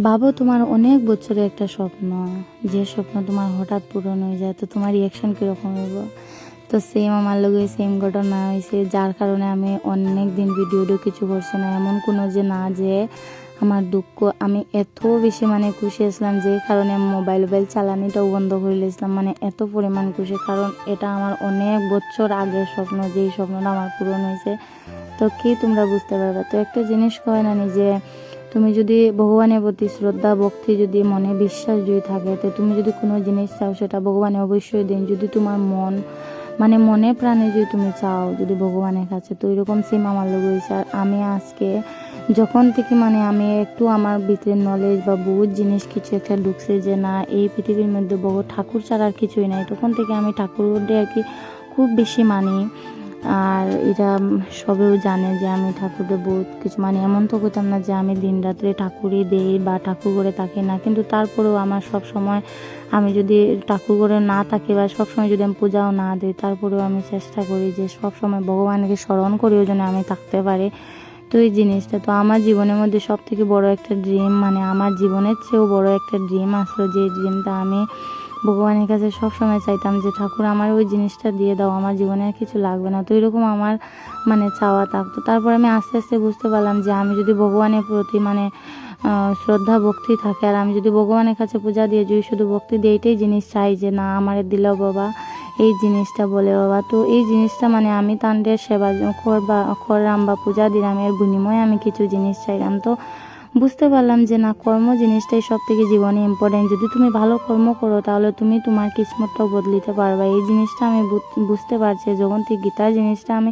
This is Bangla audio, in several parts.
ভাবো তোমার অনেক বছরের একটা স্বপ্ন, যে স্বপ্ন তোমার হঠাৎ পূরণ হয়ে যায়, তো তোমার রিয়াকশন কীরকম হইব? তো সেম আমার লগে সেম ঘটনা হয়েছে, যার কারণে আমি অনেক দিন ভিডিও কিছু করছি না। এমন কোনো যে না যে আমার দুঃখ, আমি এত বেশি খুশি আসলাম যে কারণে আমি মোবাইল চালানিটাও বন্ধ করে দিয়েছিলাম। এত পরিমাণ খুশি, কারণ এটা আমার অনেক বছর আগের স্বপ্ন, যেই স্বপ্নটা আমার পূরণ হয়েছে। তো কি তোমরা বুঝতে পারবে? তো একটা জিনিস কয় না যে তুমি যদি ভগবানের প্রতি শ্রদ্ধা ভক্তি যদি মনে বিশ্বাস যদি থাকে, তো তুমি যদি কোনো জিনিস চাও সেটা ভগবানে অবশ্যই দিন। যদি তোমার মন মনে প্রাণে যদি তুমি চাও যদি ভগবানের কাছে, তো এরকম সেম আমার লোক হয়েছে। আর আমি আজকে যখন থেকে আমি একটু আমার ভিতরে নলেজ বা বহুত জিনিস কিছু একটা ঢুকছে যে না, এই পৃথিবীর মধ্যে বহু ঠাকুর ছাড়া আর কিছুই নাই, তখন থেকে আমি ঠাকুরদের আর কি খুব বেশি মানি। আর এটা সবেও জানে যে আমি ঠাকুরকে বহুত কিছু এমন তো করতাম না যে আমি দিন রাত্রে ঠাকুরই দেই বা ঠাকুর করে থাকি না, কিন্তু তারপরেও আমার সব সময় আমি যদি ঠাকুর করে না থাকি বা সবসময় যদি আমি পূজাও না দিই, তারপরেও আমি চেষ্টা করি যে সব সময় ভগবানকে স্মরণ করেও যেন আমি থাকতে পারি। তো এই জিনিসটা তো আমার জীবনের মধ্যে সব থেকে বড় একটা ড্রিম, আমার জীবনের চেয়েও বড় একটা ড্রিম আসলো, যে ড্রিমটা আমি ভগবানের কাছে সব সময় চাইতাম যে ঠাকুর আমার ওই জিনিসটা দিয়ে দাও, আমার জীবনে আর কিছু লাগবে না। তো এরকম আমার চাওয়া থাকতো। তারপর আমি আস্তে আস্তে বুঝতে পারলাম যে আমি যদি ভগবানের প্রতি শ্রদ্ধা ভক্তি থাকে, আর আমি যদি ভগবানের কাছে পূজা দিয়ে যদি শুধু ভক্তি দিয়ে এইটাই জিনিস চাই যে না আমার দিলেও বাবা এই জিনিসটা বলে বাবা, তো এই জিনিসটা আমি তান্ডের সেবা করলাম বা পূজা দিলাম, এর বিনিময়ে আমি কিছু জিনিস চাইলাম। তো বুঝতে পারলাম যে না, কর্ম জিনিসটাই সব থেকে জীবনে ইম্পর্টেন্ট। যদি তুমি ভালো কর্ম করো তাহলে তুমি তোমার কিসমতটাও বদলিতে পারবে। এই জিনিসটা আমি বুঝতে পারছি যখন থেকে গীতার জিনিসটা আমি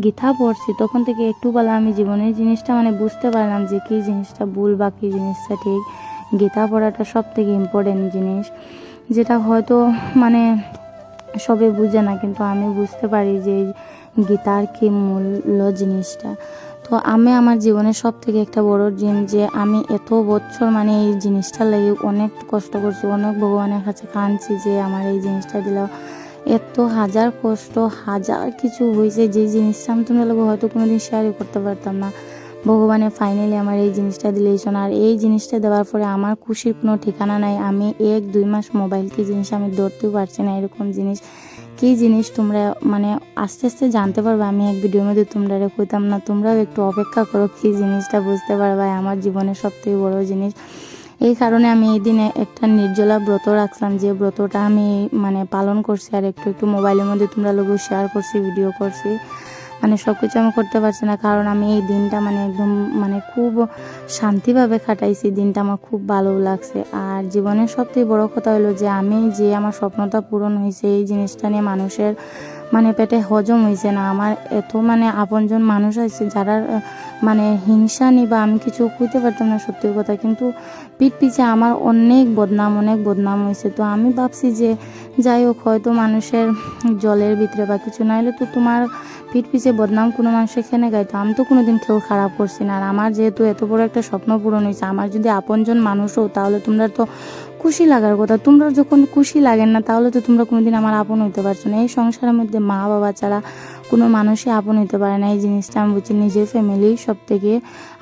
গীতা পড়ছি, তখন থেকে একটু বেলা আমি জীবনের জিনিসটা বুঝতে পারলাম যে কী জিনিসটা ভুল বা কী জিনিসটা ঠিক। গীতা পড়াটা সব থেকে ইম্পর্টেন্ট জিনিস, যেটা হয়তো সবে বুঝে না, কিন্তু আমি বুঝতে পারি যে গীতার কি মূল্য জিনিসটা। তো আমি আমার জীবনের সব থেকে একটা বড় ড্রিম যে আমি এত বছর এই জিনিসটা লাগে অনেক কষ্ট করছি, অনেক ভগবানের কাছে কাঁদছি যে আমার এই জিনিসটা দিলাম। এত হাজার কষ্ট হাজার কিছু হয়েছে, যে জিনিসটা আমি তোমার লোক হয়তো কোনোদিন শেয়ারই করতে পারতাম না। ভগবানে ফাইনালি আমার এই জিনিসটা দিলেইছেন। আর এই জিনিসটা দেওয়ার পরে আমার খুশির কোনো ঠিকানা নাই। আমি 1-2 মাস মোবাইল কি জিনিস আমি ধরতেও পারছি না, এরকম জিনিস কী জিনিস তোমরা আস্তে আস্তে জানতে পারবে। আমি এক ভিডিওর মধ্যে তোমরা কইতাম না, তোমরাও একটু অপেক্ষা করো, কী জিনিসটা বুঝতে পারবে। আমার জীবনের সবথেকে বড় জিনিস। এই কারণে আমি এই দিনে একটা নির্জলা ব্রত রাখলাম, যে ব্রতটা আমি পালন করছি, আর একটু একটু মোবাইলের মধ্যে তোমরা লোক শেয়ার করছি, ভিডিও করছি। সব কিছু আমি করতে পারছি না, কারণ আমি এই দিনটা একদম খুব শান্তিভাবে কাটাইছি। দিনটা আমার খুব ভালো লাগছে। আর জীবনের সবথেকে বড় কথা হলো যে আমি যে আমার স্বপ্নটা পূরণ হয়েছে, এই জিনিসটা নিয়ে মানুষের পেটে হজম হয়েছে না। আমার এত আপনজন মানুষ আছে যারা হিংসা নি বা আমি কিছু কইতে পারতাম না সত্যি কথা, কিন্তু পিঠ পিছে আমার অনেক বদনাম হয়েছে। তো আমি ভাবছি যে যাই হোক, হয়তো মানুষের জলের ভিতরে বা কিছু না হলে তো তোমার পিঠ পিছে বদনাম কোনো মানুষ এখানে গাইতো, আমি তো কোনোদিন কেউ খারাপ করছি না। আর আমার যেহেতু এত বড় একটা স্বপ্ন পূরণ হয়েছে, আমার যদি আপনজন মানুষও, তাহলে তোমরা তো খুশি লাগার কথা। তোমরা যখন খুশি লাগেন না, তাহলে তো তোমরা কোনোদিন আমার আপন হইতে পারছো না। এই সংসারের মধ্যে মা বাবা ছাড়া কোনো মানুষই আপন হইতে পারে না। এই জিনিসটা আমি বুঝছি, নিজের ফ্যামিলি সব থেকে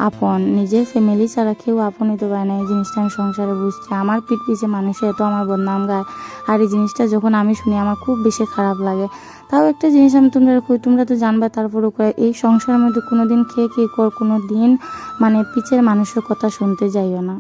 আপন, নিজের ফ্যামিলি ছাড়া কেউ আপন হইতে পারে না। এই জিনিসটা আমি সংসারে বুঝছি। আমার পিঠ পিছে মানুষে এত আমার বদনাম গায়, আর এই জিনিসটা যখন আমি শুনি আমার খুব বেশি খারাপ লাগে। তাও একটা জিনিস আমি তোমরা তো জানবা, তারপরেও এই সংসারের মধ্যে কোনো দিন খেয়ে কোনো দিন পিছের মানুষের কথা শুনতে যাইও না।